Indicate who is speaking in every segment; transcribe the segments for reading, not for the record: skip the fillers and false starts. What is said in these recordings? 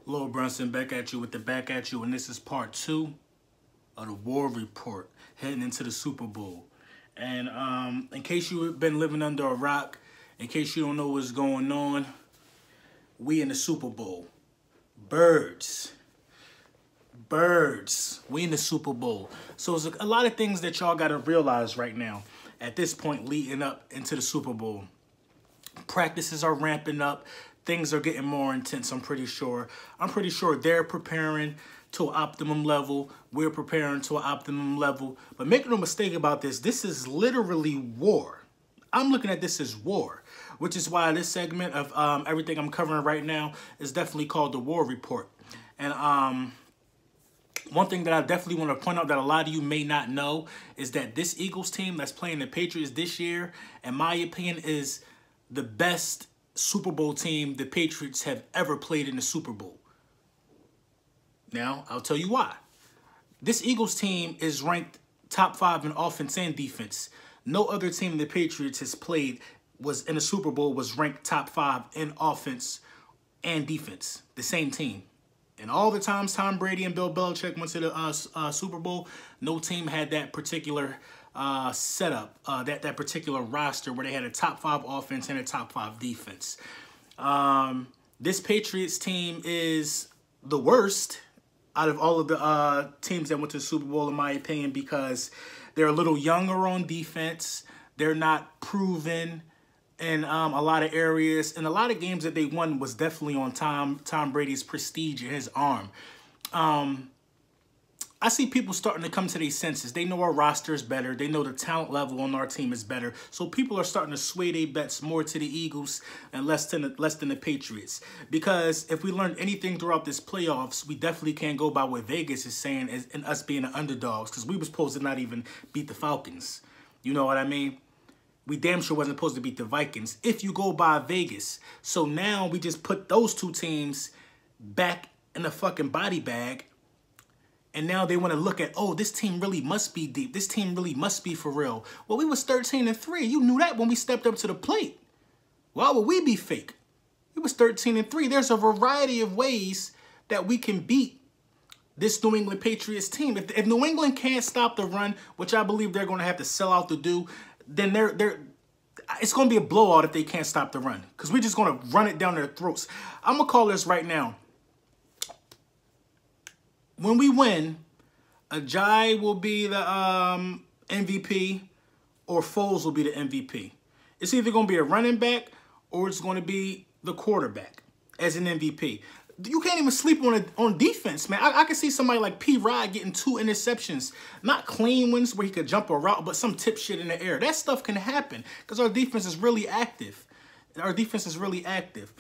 Speaker 1: Lil Brunson back at you with the back at you, and this is part 2 of the War Report heading into the Super Bowl. And in case you've been living under a rock, in case you don't know what's going on, we in the Super Bowl. Birds. We in the Super Bowl. So there's a lot of things that y'all got to realize right now at this point leading up into the Super Bowl. Practices are ramping up. Things are getting more intense, I'm pretty sure. I'm pretty sure they're preparing to an optimum level. We're preparing to an optimum level. But make no mistake about this. This is literally war. I'm looking at this as war, which is why this segment of everything I'm covering right now is definitely called the War Report. And one thing that I definitely want to point out that a lot of you may not know is that this Eagles team that's playing the Patriots this year, in my opinion, is the best Super Bowl team the Patriots have ever played in the Super Bowl. Now, I'll tell you why. This Eagles team is ranked top 5 in offense and defense. No other team the Patriots has played was in the Super Bowl was ranked top 5 in offense and defense. The same team. And all the times Tom Brady and Bill Belichick went to the Super Bowl, no team had that particular setup, that particular roster where they had a top 5 offense and a top 5 defense. This Patriots team is the worst out of all of the teams that went to the Super Bowl, in my opinion, because they're a little younger on defense. They're not proven in a lot of areas. And a lot of games that they won was definitely on Tom Brady's prestige and his arm. I see people starting to come to their senses. They know our roster is better. They know the talent level on our team is better. So people are starting to sway their bets more to the Eagles and less than the Patriots. Because if we learned anything throughout this playoffs, we definitely can't go by what Vegas is saying and us being the underdogs, because we were supposed to not even beat the Falcons. You know what I mean? We damn sure wasn't supposed to beat the Vikings if you go by Vegas. So now we just put those two teams back in the fucking body bag. And now they want to look at, oh, this team really must be deep. This team really must be for real. Well, we was 13-3. You knew that when we stepped up to the plate. Why would we be fake? We was 13-3. There's a variety of ways that we can beat this New England Patriots team. If New England can't stop the run, which I believe they're going to have to sell out to do, then it's going to be a blowout if they can't stop the run, because we're just going to run it down their throats. I'm going to call this right now. When we win, Ajayi will be the MVP or Foles will be the MVP. It's either going to be a running back or it's going to be the quarterback as an MVP. You can't even sleep on defense, man. I can see somebody like P. Rod getting 2 interceptions. Not clean ones where he could jump a route, but some tip shit in the air. That stuff can happen because our defense is really active. Our defense is really active.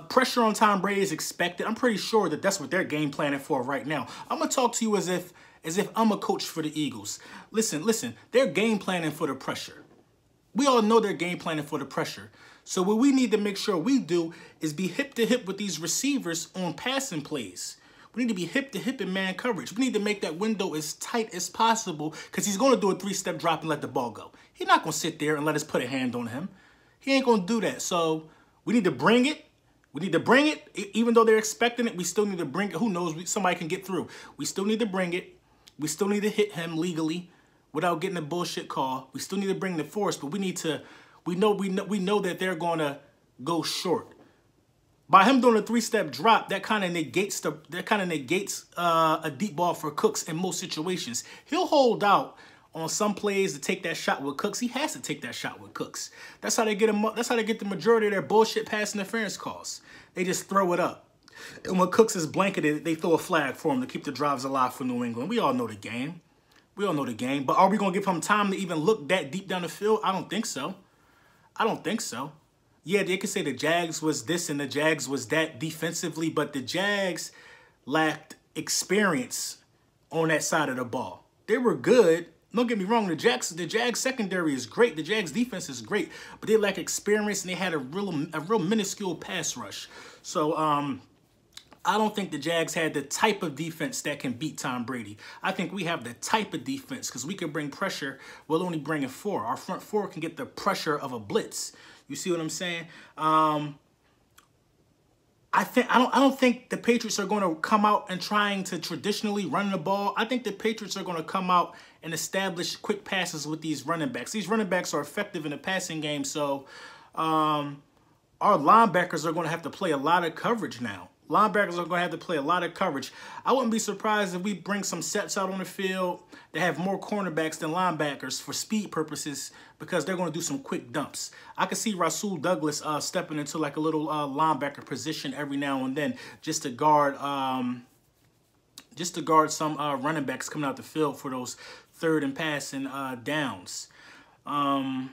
Speaker 1: Pressure on Tom Brady is expected. I'm pretty sure that that's what they're game planning for right now. I'm going to talk to you as if I'm a coach for the Eagles. Listen, they're game planning for the pressure. We all know they're game planning for the pressure. So what we need to make sure we do is be hip to hip with these receivers on passing plays. We need to be hip to hip in man coverage. We need to make that window as tight as possible, because he's going to do a 3-step drop and let the ball go. He's not going to sit there and let us put a hand on him. He ain't going to do that. So we need to bring it. We need to bring it. Even though they're expecting it, we still need to bring it. Who knows? Somebody can get through. We still need to bring it. We still need to hit him legally without getting a bullshit call. We still need to bring the force, but we need to. We know that they're going to go short. By him doing a 3-step drop, that kind of negates a deep ball for Cooks in most situations. He'll hold out on some plays to take that shot with Cooks. He has to take that shot with Cooks. That's how they get him. That's how they get the majority of their bullshit pass interference calls. They just throw it up. And when Cooks is blanketed, they throw a flag for him to keep the drives alive for New England. We all know the game. We all know the game. But are we going to give him time to even look that deep down the field? I don't think so. I don't think so. Yeah, they could say the Jags was this and the Jags was that defensively, but the Jags lacked experience on that side of the ball. They were good. Don't get me wrong, the Jags secondary is great. The Jags defense is great, but they lack experience and they had a real minuscule pass rush. So I don't think the Jags had the type of defense that can beat Tom Brady. I think we have the type of defense because we can bring pressure. We'll only bring in 4. Our front 4 can get the pressure of a blitz. You see what I'm saying? I don't think the Patriots are going to come out and trying to traditionally run the ball. I think the Patriots are going to come out and establish quick passes with these running backs. These running backs are effective in the passing game, so our linebackers are going to have to play a lot of coverage now. Linebackers are going to have to play a lot of coverage. I wouldn't be surprised if we bring some sets out on the field that have more cornerbacks than linebackers for speed purposes, because they're going to do some quick dumps. I could see Rasul Douglas stepping into like a little linebacker position every now and then just to guard some running backs coming out the field for those third and passing downs. I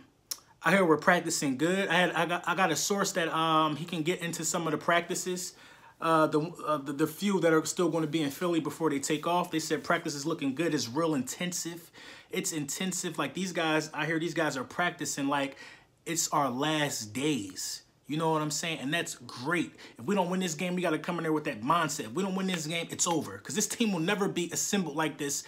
Speaker 1: hear we're practicing good. I got a source that he can get into some of the practices. The few that are still going to be in Philly before they take off. They said practice is looking good. It's real intensive. It's intensive. Like these guys, I hear these guys are practicing like it's our last days. You know what I'm saying? And that's great. If we don't win this game, we got to come in there with that mindset. If we don't win this game, it's over. Because this team will never be assembled like this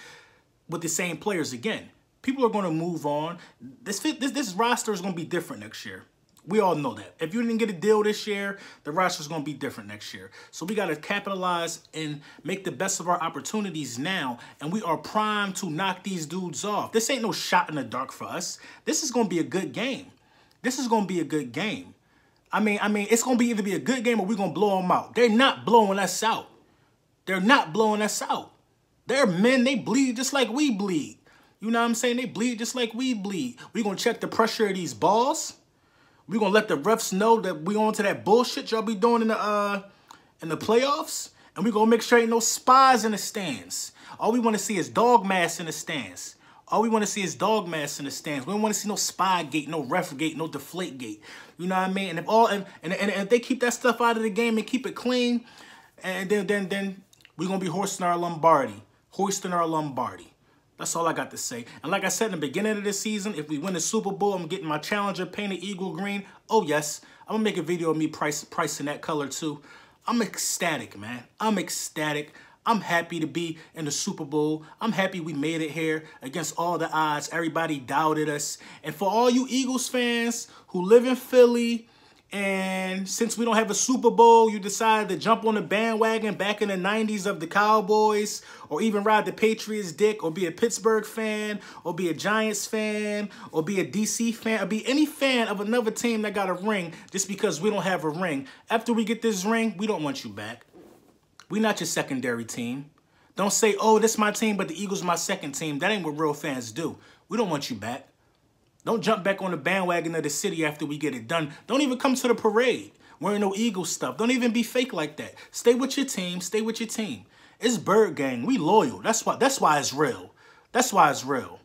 Speaker 1: with the same players again. People are going to move on. This roster is going to be different next year. We all know that. If you didn't get a deal this year, the roster is going to be different next year. So we got to capitalize and make the best of our opportunities now. And we are primed to knock these dudes off. This ain't no shot in the dark for us. This is going to be a good game. This is going to be a good game. I mean, it's going to either be a good game or we're going to blow them out. They're not blowing us out. They're not blowing us out. They're men. They bleed just like we bleed. You know what I'm saying? They bleed just like we bleed. We're going to check the pressure of these balls. We're going to let the refs know that we on to that bullshit y'all be doing in the playoffs. And we're going to make sure ain't no spies in the stands. All we want to see is dog mass in the stands. All we want to see is dog mass in the stands. We don't want to see no spy gate, no ref gate, no deflate gate. You know what I mean? And if they keep that stuff out of the game and keep it clean, and then we're going to be hoisting our Lombardi. That's all I got to say. And like I said in the beginning of this season, if we win the Super Bowl, I'm getting my Challenger painted eagle green. Oh, yes. I'm going to make a video of me pricing that color, too. I'm ecstatic, man. I'm ecstatic. I'm happy to be in the Super Bowl. I'm happy we made it here against all the odds. Everybody doubted us. And for all you Eagles fans who live in Philly, and since we don't have a Super Bowl, you decided to jump on the bandwagon back in the 90s of the Cowboys, or even ride the Patriots dick, or be a Pittsburgh fan, or be a Giants fan, or be a DC fan, or be any fan of another team that got a ring just because we don't have a ring. After we get this ring, we don't want you back. We're not your secondary team. Don't say, oh, this is my team, but the Eagles are my second team. That ain't what real fans do. We don't want you back. Don't jump back on the bandwagon of the city after we get it done. Don't even come to the parade wearing no Eagles stuff. Don't even be fake like that. Stay with your team. Stay with your team. It's Bird Gang. We loyal. That's why it's real. That's why it's real.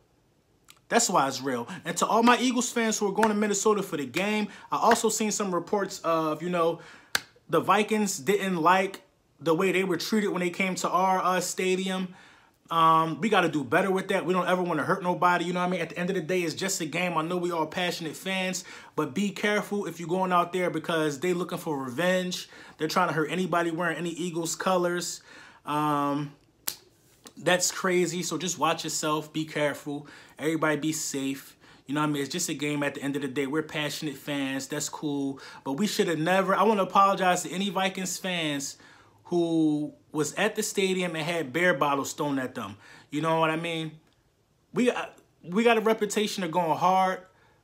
Speaker 1: That's why it's real. And to all my Eagles fans who are going to Minnesota for the game, I also seen some reports of, you know, the Vikings didn't like the way they were treated when they came to our stadium. We got to do better with that. We don't ever want to hurt nobody. You know what I mean? At the end of the day, it's just a game. I know we all passionate fans, but be careful if you're going out there, because they looking for revenge. They're trying to hurt anybody wearing any Eagles colors. That's crazy. So just watch yourself. Be careful. Everybody be safe. You know what I mean? It's just a game at the end of the day. We're passionate fans. That's cool. But we should have never... I want to apologize to any Vikings fans who was at the stadium and had beer bottles thrown at them. You know what I mean? We got a reputation of going hard,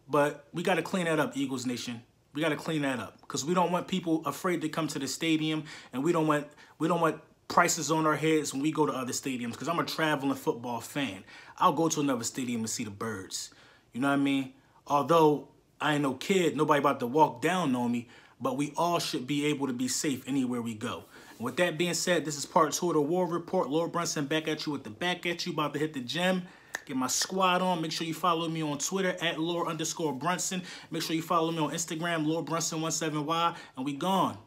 Speaker 1: but we got to clean that up, Eagles Nation. We got to clean that up, because we don't want people afraid to come to the stadium, and we don't want prices on our heads when we go to other stadiums, because I'm a traveling football fan. I'll go to another stadium and see the Birds. You know what I mean? Although I ain't no kid, nobody about to walk down on me, but we all should be able to be safe anywhere we go. With that being said, this is part 2 of the War Report. Lord Brunson back at you with the back at you. About to hit the gym. Get my squad on. Make sure you follow me on Twitter at Lord_Brunson. Make sure you follow me on Instagram, LordBrunson17Y. And we gone.